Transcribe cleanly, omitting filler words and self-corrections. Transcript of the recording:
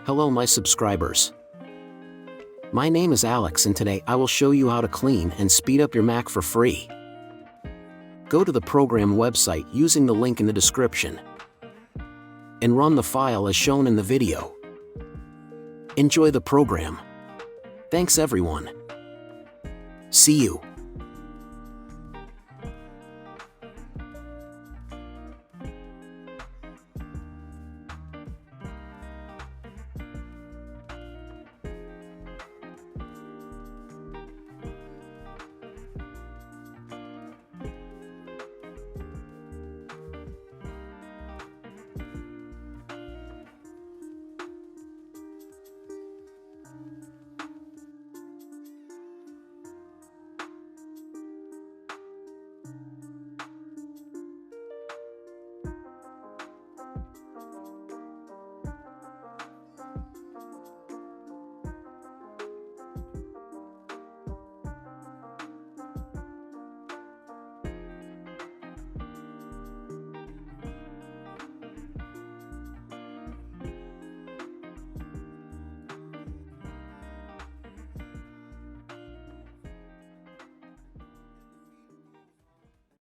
Hello my subscribers. My name is Alex and today I will show you how to clean and speed up your Mac for free. Go to the program website using the link in the description and run the file as shown in the video. Enjoy the program. Thanks everyone. See you.